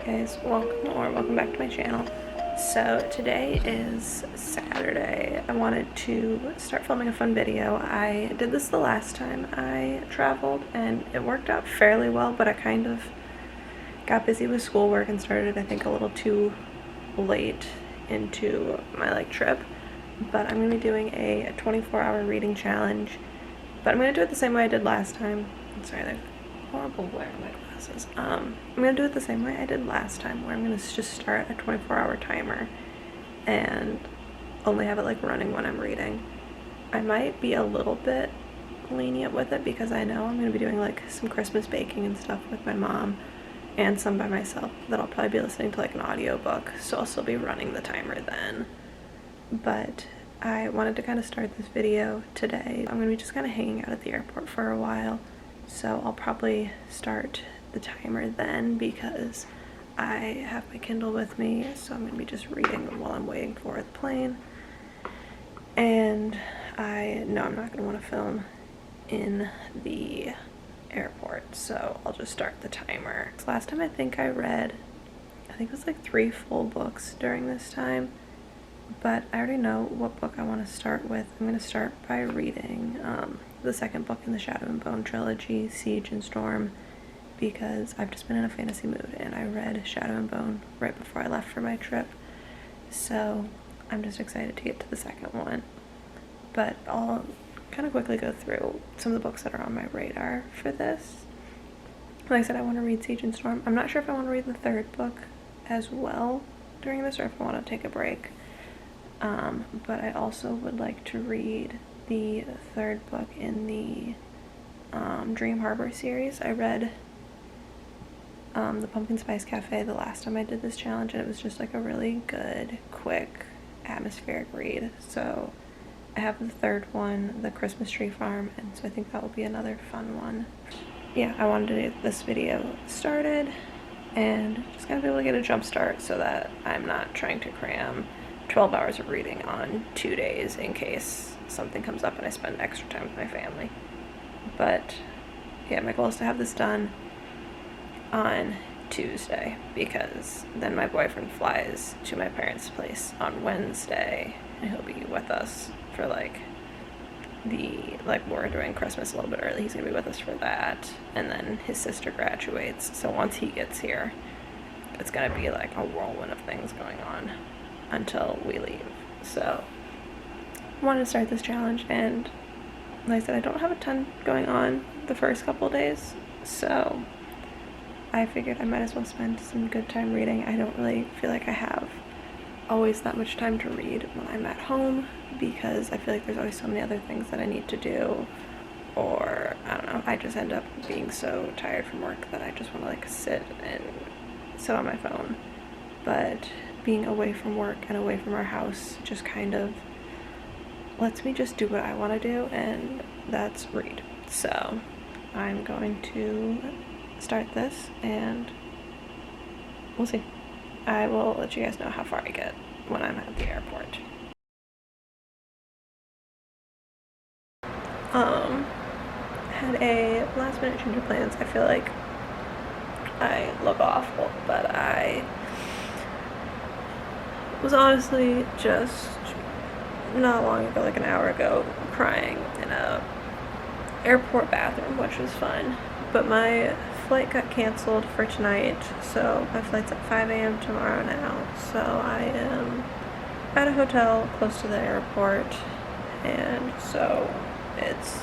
Guys, welcome back to my channel. So today is Saturday. I wanted to start filming a fun video. I did this the last time I traveled and it worked out fairly well, but I kind of got busy with schoolwork and started, I think, a little too late into my trip. But I'm going to be doing a 24-hour reading challenge, but I'm going to do it the same way I did last time. I'm sorry, there's horrible glare in my glasses. I'm gonna do it the same way I did last time, where I'm gonna just start a 24-hour timer and only have it running when I'm reading. I might be a little bit lenient with it because I know I'm gonna be doing some Christmas baking and stuff with my mom and some by myself that I'll probably be listening to an audiobook, so I'll still be running the timer then. But I wanted to kind of start this video today. I'm gonna be just kind of hanging out at the airport for a while, so I'll probably start the timer then because I have my Kindle with me, so I'm going to be just reading while I'm waiting for the plane. And I know I'm not going to want to film in the airport, so I'll just start the timer. Last time I think I read, it was 3 full books during this time, but I already know what book I want to start with. I'm going to start by reading the second book in the Shadow and Bone trilogy, Siege and Storm, because I've just been in a fantasy mood and I read Shadow and Bone right before I left for my trip, so I'm just excited to get to the second one. But I'll kind of quickly go through some of the books that are on my radar for this. Like I said, I want to read Siege and Storm. I'm not sure if I want to read the third book as well during this or if I want to take a break. But I also would like to read the third book in the Dream Harbor series. I read the Pumpkin Spice Cafe the last time I did this challenge, and it was just a really good, quick, atmospheric read. So I have the third one, The Christmas Tree Farm, and so I think that will be another fun one. Yeah, I wanted to get this video started and just kind of be able to get a jump start so that I'm not trying to cram 12 hours of reading on 2 days in case something comes up and I spend extra time with my family. But yeah, my goal is to have this done on Tuesday because then my boyfriend flies to my parents' place on Wednesday and he'll be with us for we're doing Christmas a little bit early. He's gonna be with us for that, and then his sister graduates, so once he gets here it's gonna be a whirlwind of things going on until we leave. So I wanted to start this challenge, and like I said, I don't have a ton going on the first couple days, so I figured I might as well spend some good time reading. I don't really feel like I have always that much time to read when I'm at home because I feel like there's always so many other things that I need to do, or I don't know, I just end up being so tired from work that I just want to sit on my phone. But being away from work and away from our house just kind of lets me just do what I want to do, and that's read. So I'm going to start this and we'll see. I will let you guys know how far I get when I'm at the airport. Had a last minute change of plans. I feel like I look awful, but I was honestly just not long ago, an hour ago, crying in a airport bathroom, which was fun. But my flight got canceled for tonight, so my flight's at 5 a.m. tomorrow now. So I am at a hotel close to the airport, and so it's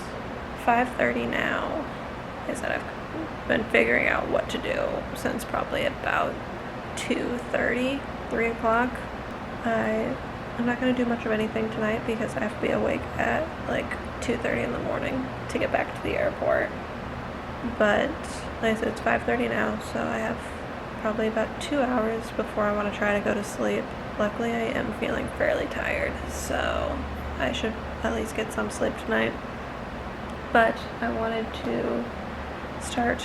5:30 now. Like I said, I've been figuring out what to do since probably about 2:30, 3 o'clock. I'm not going to do much of anything tonight because I have to be awake at 2:30 in the morning to get back to the airport. But like I said, it's 5:30 now, so I have probably about 2 hours before I want to try to go to sleep. Luckily, I am feeling fairly tired, so I should at least get some sleep tonight. But I wanted to start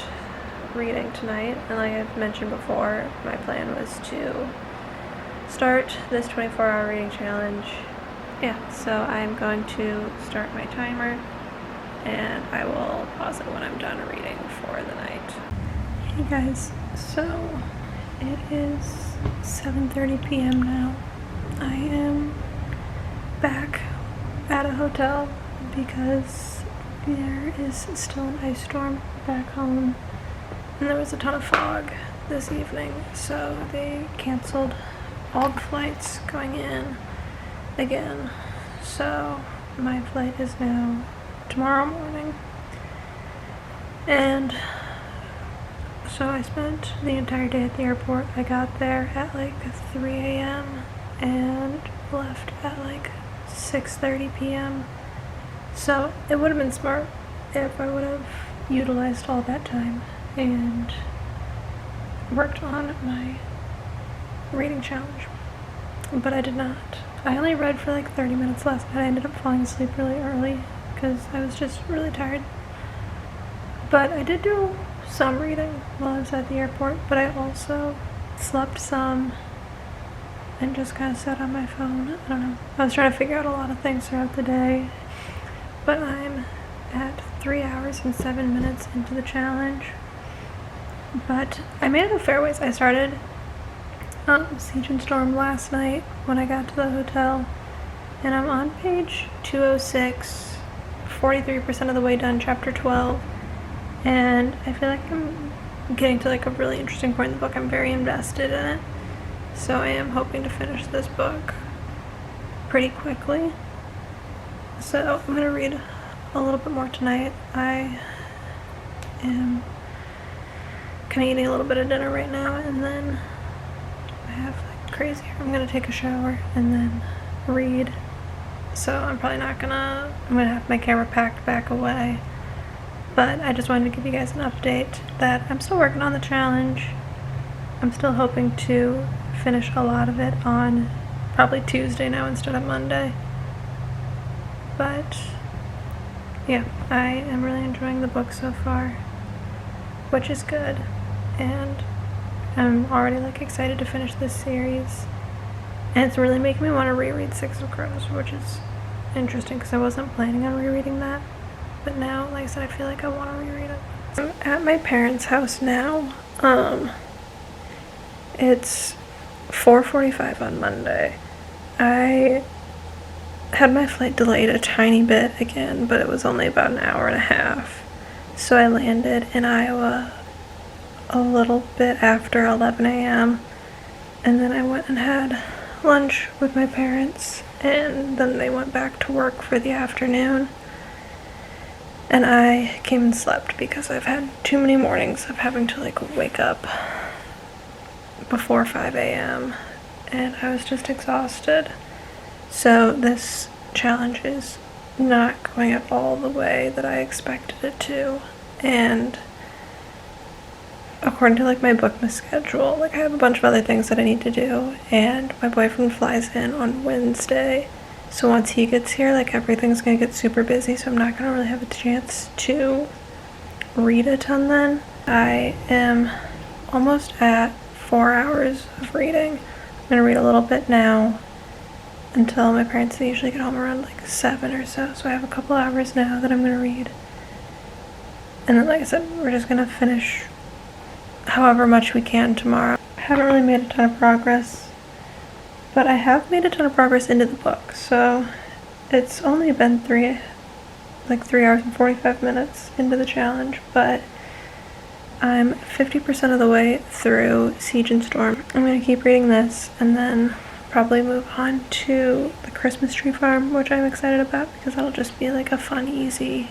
reading tonight, and like I've mentioned before, my plan was to start this 24-hour reading challenge. Yeah, so I'm going to start my timer and I will pause it when I'm done reading for the night. Hey guys, so It is 7:30 p.m. now. I am back at a hotel because there is still an ice storm back home, and there was a ton of fog this evening, so they canceled all the flights going in again. So my flight is now tomorrow morning, and so I spent the entire day at the airport. I got there at like 3 a.m. and left at like 6:30 p.m. So it would have been smart if I would have utilized all that time and worked on my reading challenge, but I did not. I only read for like 30 minutes last night. I ended up falling asleep really early because I was just really tired. But I did do some reading while I was at the airport, but I also slept some and just kind of sat on my phone. I don't know. I was trying to figure out a lot of things throughout the day, but I'm at 3 hours and 7 minutes into the challenge. But I made it a fair ways. I started Siege and Storm last night when I got to the hotel, and I'm on page 206, 43% of the way done, chapter 12, and I feel like I'm getting to like a really interesting point in the book. I'm very invested in it, so I am hoping to finish this book pretty quickly. So I'm gonna read a little bit more tonight. I am kind of eating a little bit of dinner right now, and then I have like crazy. I'm gonna take a shower and then read. So I'm probably not gonna. I'm gonna have my camera packed back away. But I just wanted to give you guys an update that I'm still working on the challenge. I'm still hoping to finish a lot of it on probably Tuesday now instead of Monday. But yeah, I am really enjoying the book so far, which is good. And I'm already like excited to finish this series. And it's really making me want to reread Six of Crows, which is interesting because I wasn't planning on rereading that. But now, like I said, I feel like I want to reread it. I'm at my parents' house now. It's 4:45 on Monday. I had my flight delayed a tiny bit again, but it was only about an hour and a half. So I landed in Iowa a little bit after 11 a.m. and then I went and had lunch with my parents, and then they went back to work for the afternoon. And I came and slept because I've had too many mornings of having to like wake up before 5 a.m. and I was just exhausted. So this challenge is not going at all the way that I expected it to. And according to like my bookmas schedule, like I have a bunch of other things that I need to do, and my boyfriend flies in on Wednesday. So once he gets here, like everything's gonna get super busy, so I'm not gonna really have a chance to read a ton then. I am almost at 4 hours of reading. I'm gonna read a little bit now until my parents usually get home around like 7 or so. So I have a couple hours now that I'm gonna read. And then like I said, we're just gonna finish however much we can tomorrow. I haven't really made a ton of progress, but I have made a ton of progress into the book, so it's only been 3 hours and 45 minutes into the challenge, but I'm 50% of the way through Siege and Storm. I'm going to keep reading this and then probably move on to the Christmas Tree Farm, which I'm excited about because that'll just be like a fun, easy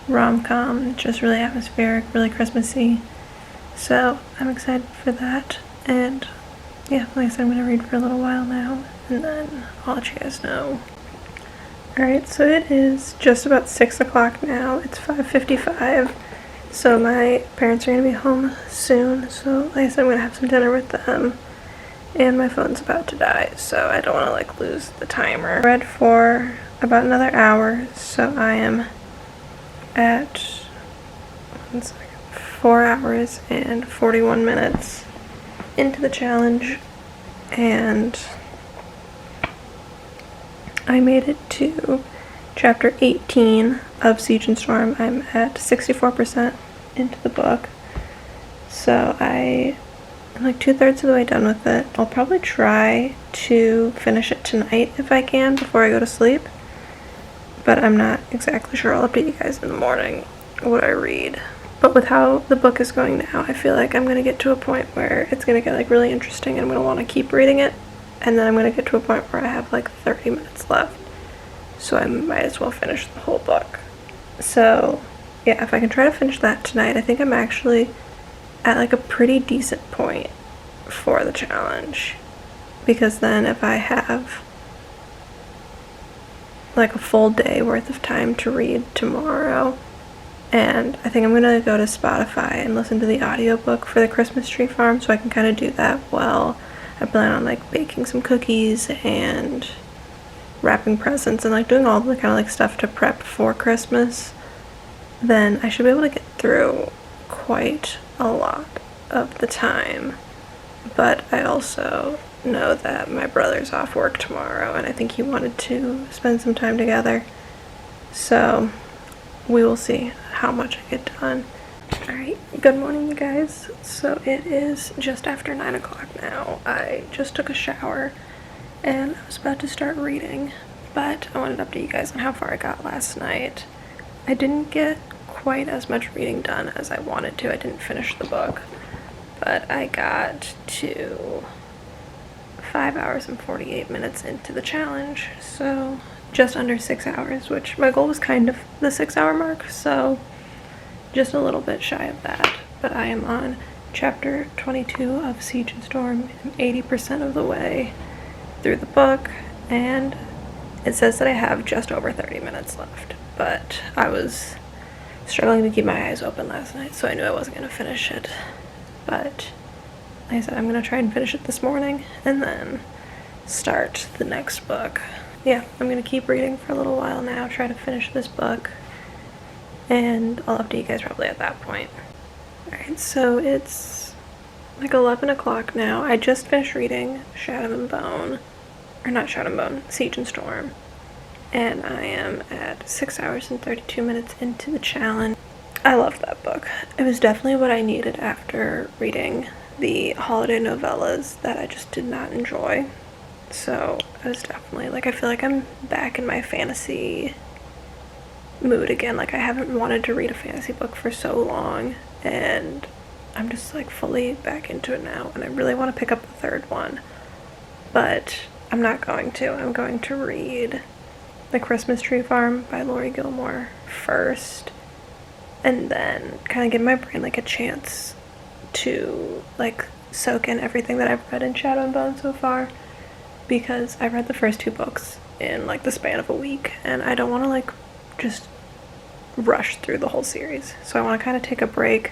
rom-com, just really atmospheric, really Christmassy. So I'm excited for that, and yeah, like I said, I'm going to read for a little while now, and then I'll let you guys know. Alright, so it is just about 6 o'clock now. It's 5:55, so my parents are going to be home soon, so like I said, I'm going to have some dinner with them, and my phone's about to die, so I don't want to like lose the timer. I read for about another hour, so I am at 4 hours and 41 minutes into the challenge, and I made it to chapter 18 of Siege and Storm. I'm at 64% into the book, so I I'm like 2/3 of the way done with it. I'll probably try to finish it tonight if I can before I go to sleep, but I'm not exactly sure. I'll update you guys in the morning what I read. But with how the book is going now, I feel like I'm going to get to a point where it's going to get like really interesting and I'm going to want to keep reading it, and then I'm going to get to a point where I have like 30 minutes left, so I might as well finish the whole book. So yeah, if I can try to finish that tonight, I think I'm actually at like a pretty decent point for the challenge, because then if I have like a full day worth of time to read tomorrow, and I think I'm gonna go to Spotify and listen to the audiobook for the Christmas Tree Farm, so I can kind of do that while I plan on like baking some cookies and wrapping presents and like doing all the kind of like stuff to prep for Christmas. Then I should be able to get through quite a lot of the time. But I also know that my brother's off work tomorrow, and I think he wanted to spend some time together. So we will see how much I get done. Alright, good morning, you guys. So it is just after 9 o'clock now. I just took a shower and I was about to start reading, but I wanted to update you guys on how far I got last night. I didn't get quite as much reading done as I wanted to. I didn't finish the book, but I got to 5 hours and 48 minutes into the challenge, so just under 6 hours, which my goal was kind of the 6-hour mark, so just a little bit shy of that. But I am on chapter 22 of Siege and Storm. I'm 80% of the way through the book, and it says that I have just over 30 minutes left, but I was struggling to keep my eyes open last night, so I knew I wasn't going to finish it. But like I said, I'm going to try and finish it this morning and then start the next book. Yeah, I'm going to keep reading for a little while now, try to finish this book, and I'll update you guys probably at that point. Alright, so it's like 11 o'clock now. I just finished reading Shadow and Bone, or not Shadow and Bone, Siege and Storm, and I am at 6 hours and 32 minutes into the challenge. I loved that book. It was definitely what I needed after reading the holiday novellas that I just did not enjoy. So I was definitely like, I feel like I'm back in my fantasy mood again. Like, I haven't wanted to read a fantasy book for so long, and I'm just like fully back into it now, and I really want to pick up the third one, but I'm not going to. I'm going to read The Christmas Tree Farm by Lori Gilmore first, and then kind of give my brain like a chance to like soak in everything that I've read in Shadow and Bone so far, because I read the first 2 books in like the span of a week, and I don't want to like just rush through the whole series. So I want to kind of take a break.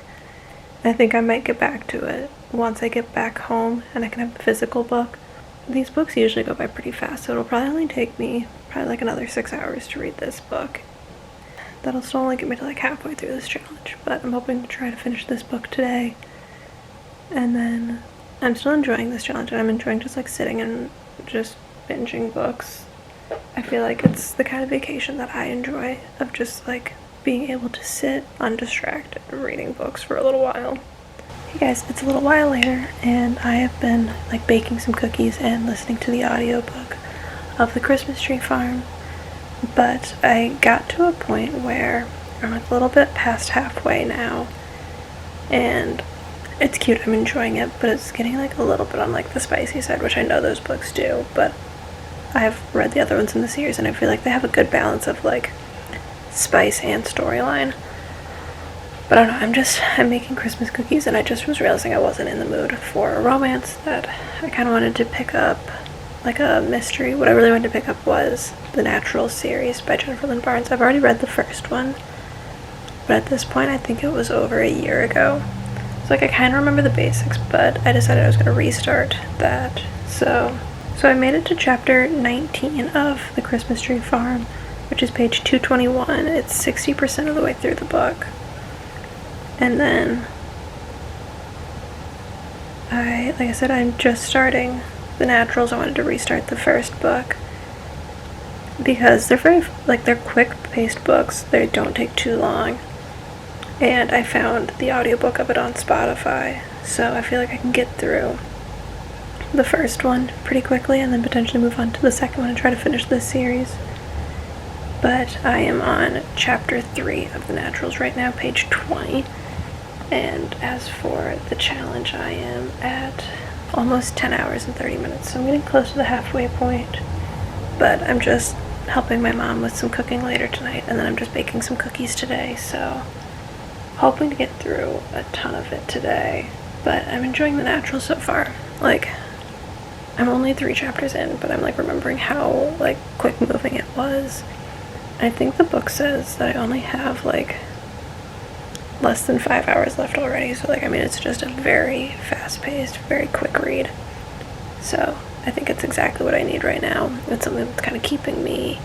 I think I might get back to it once I get back home and I can have the physical book. These books usually go by pretty fast, so it'll probably only take me probably like another 6 hours to read this book. That'll still only get me to like halfway through this challenge, but I'm hoping to try to finish this book today. And then I'm still enjoying this challenge, and I'm enjoying just like sitting and just binging books. I feel like it's the kind of vacation that I enjoy, of just like being able to sit undistracted and reading books for a little while. Hey guys, it's a little while later, and I have been like baking some cookies and listening to the audiobook of The Christmas Tree Farm, but I got to a point where I'm like a little bit past halfway now, and it's cute, I'm enjoying it, but it's getting like a little bit on like the spicy side, which I know those books do, but I've read the other ones in the series and I feel like they have a good balance of like spice and storyline. But I don't know, I'm making Christmas cookies, and I just was realizing I wasn't in the mood for a romance, that I kind of wanted to pick up like a mystery. What I really wanted to pick up was the Natural series by Jennifer Lynn Barnes. I've already read the first one, but at this point I think it was over a year ago. So like I kind of remember the basics, but I decided I was going to restart that. So I made it to chapter 19 of The Christmas Tree Farm, which is page 221. It's 60% of the way through the book. And then like I said, I'm just starting the Naturals. I wanted to restart the first book because they're quick-paced books. They don't take too long. And I found the audiobook of it on Spotify, So I feel like I can get through the first one pretty quickly and then potentially move on to the second one and try to finish this series. But I am on chapter 3 of the Naturals right now, page 20. And as for the challenge, I am at almost 10 hours and 30 minutes, so I'm getting close to the halfway point. But I'm just helping my mom with some cooking later tonight, and then I'm just baking some cookies today, so hoping to get through a ton of it today. But I'm enjoying the Naturals so far. Like, I'm only 3 chapters in, but I'm like remembering how like quick moving it was. I think the book says that I only have like less than 5 hours left already, so like, I mean, it's just a very fast-paced, very quick read. So I think it's exactly what I need right now. It's something that's kind of keeping me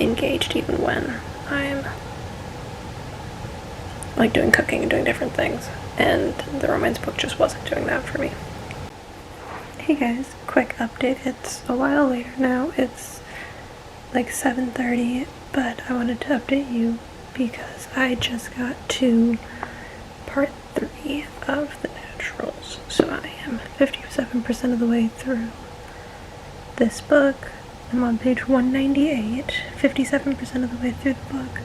engaged even when I'm like doing cooking and doing different things, and the romance book just wasn't doing that for me. Hey guys, quick update. It's a while later now. It's like 7:30, but I wanted to update you because I just got to part 3 of the Naturals. So I am 57% of the way through this book. I'm on page 198, 57% of the way through the book.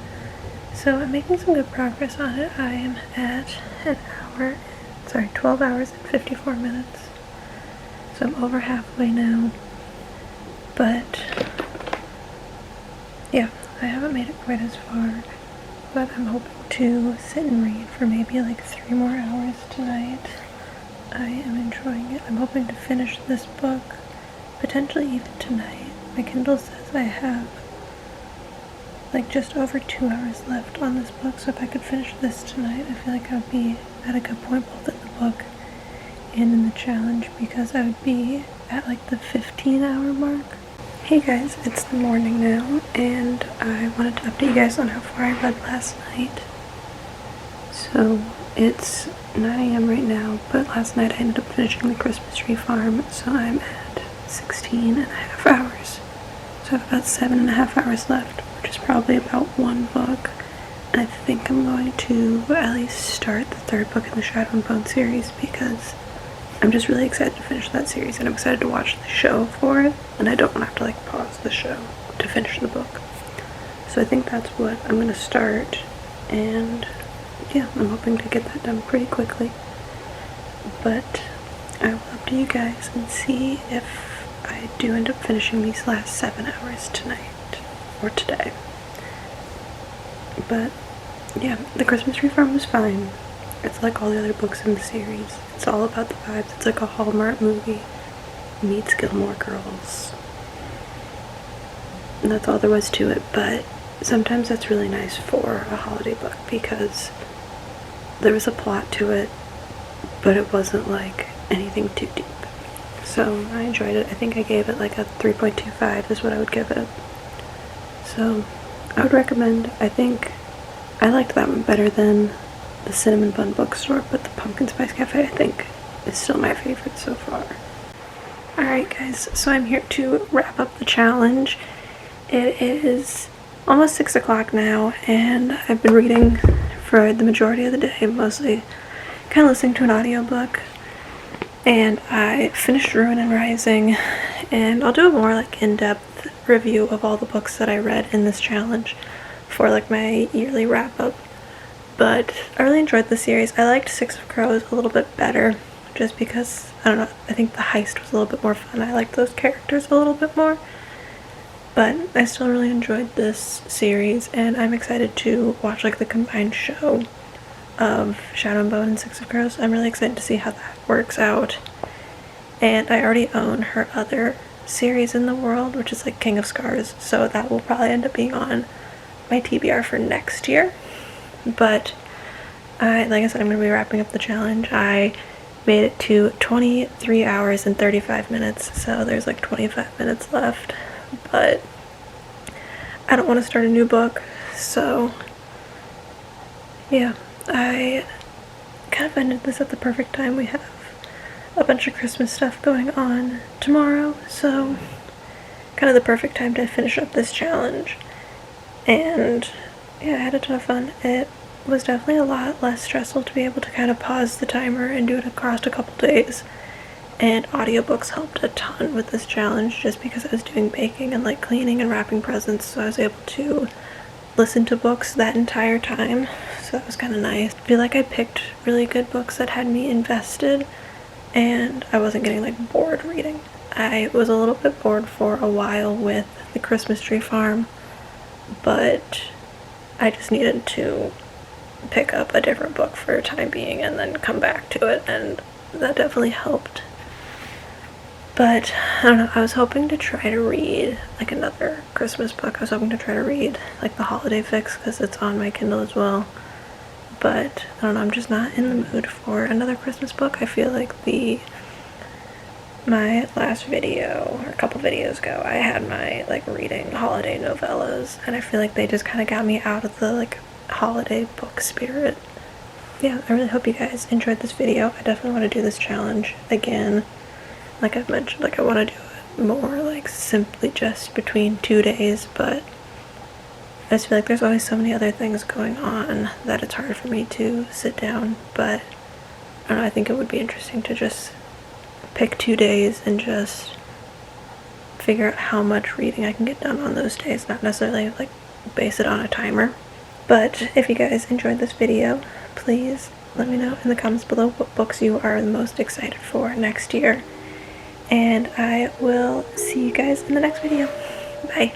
So I'm making some good progress on it. I am at 12 hours and 54 minutes. So I'm over halfway now. But yeah, I haven't made it quite as far. But I'm hoping to sit and read for maybe like 3 more hours tonight. I am enjoying it. I'm hoping to finish this book potentially even tonight. My Kindle says I have like just over 2 hours left on this book, so if I could finish this tonight, I feel like I would be at a good point both in the book and in the challenge, because I would be at like the 15-hour mark. Hey guys, it's the morning now, and I wanted to update you guys on how far I read last night. So it's 9 a.m. right now, but last night I ended up finishing The Christmas Tree Farm, so I'm at 16 and a half hours. So I have about 7.5 hours left, which is probably about 1 book. And I think I'm going to at least start the 3rd book in the Shadow and Bone series, because I'm just really excited to finish that series, and I'm excited to watch the show for it, and I don't want to have to like pause the show to finish the book. So I think that's what I'm going to start, and yeah, I'm hoping to get that done pretty quickly. But I will update you guys and see if I do end up finishing these last 7 hours tonight, or today. But yeah, The Christmas Tree Farm was fine. It's like all the other books in the series. It's all about the vibes. It's like a Hallmark movie meets Gilmore Girls. And that's all there was to it, but sometimes that's really nice for a holiday book, because there was a plot to it, but it wasn't like anything too deep. So I enjoyed it. I think I gave it like a 3.25 is what I would give it. So I would recommend. I think I liked that one better than the Cinnamon Bun Bookstore, but the Pumpkin Spice Cafe I think is still my favorite so far. Alright guys, so I'm here to wrap up the challenge. It is almost 6 o'clock now, and I've been reading for the majority of the day, mostly kind of listening to an audiobook. And I finished Ruin and Rising, and I'll do a more like in-depth review of all the books that I read in this challenge for like my yearly wrap-up. But I really enjoyed the series. I liked Six of Crows a little bit better, just because, I don't know, I think the heist was a little bit more fun. I liked those characters a little bit more. But I still really enjoyed this series, and I'm excited to watch like the combined show of Shadow and Bone and Six of Crows. I'm really excited to see how that works out. And I already own her other series in the world, which is like King of Scars, so that will probably end up being on my TBR for next year. But like I said, I'm going to be wrapping up the challenge. I made it to 23 hours and 35 minutes, so there's like 25 minutes left. But I don't want to start a new book, so yeah, I kind of ended this at the perfect time. We have a bunch of Christmas stuff going on tomorrow, so kind of the perfect time to finish up this challenge. And yeah, I had a ton of fun. It was definitely a lot less stressful to be able to kind of pause the timer and do it across a couple days. And audiobooks helped a ton with this challenge just because I was doing baking and like cleaning and wrapping presents, so I was able to listen to books that entire time, so that was kind of nice. I feel like I picked really good books that had me invested and I wasn't getting like bored reading. I was a little bit bored for a while with The Christmas Tree Farm, but I just needed to pick up a different book for a time being and then come back to it, and that definitely helped. But I don't know, I was hoping to try to read like another Christmas book. I was hoping to try to read like The Holiday Fix because it's on my Kindle as well. But I don't know, I'm just not in the mood for another Christmas book. I feel like my last video, or a couple videos ago, I had my like reading holiday novellas, and I feel like they just kind of got me out of the like holiday book spirit. Yeah, I really hope you guys enjoyed this video. I definitely want to do this challenge again. Like I've mentioned, like I want to do it more like simply just between 2 days, but I just feel like there's always so many other things going on that it's hard for me to sit down. But I don't know, I think it would be interesting to just pick 2 days and just figure out how much reading I can get done on those days, not necessarily like base it on a timer. But if you guys enjoyed this video, please let me know in the comments below what books you are the most excited for next year. And I will see you guys in the next video. Bye.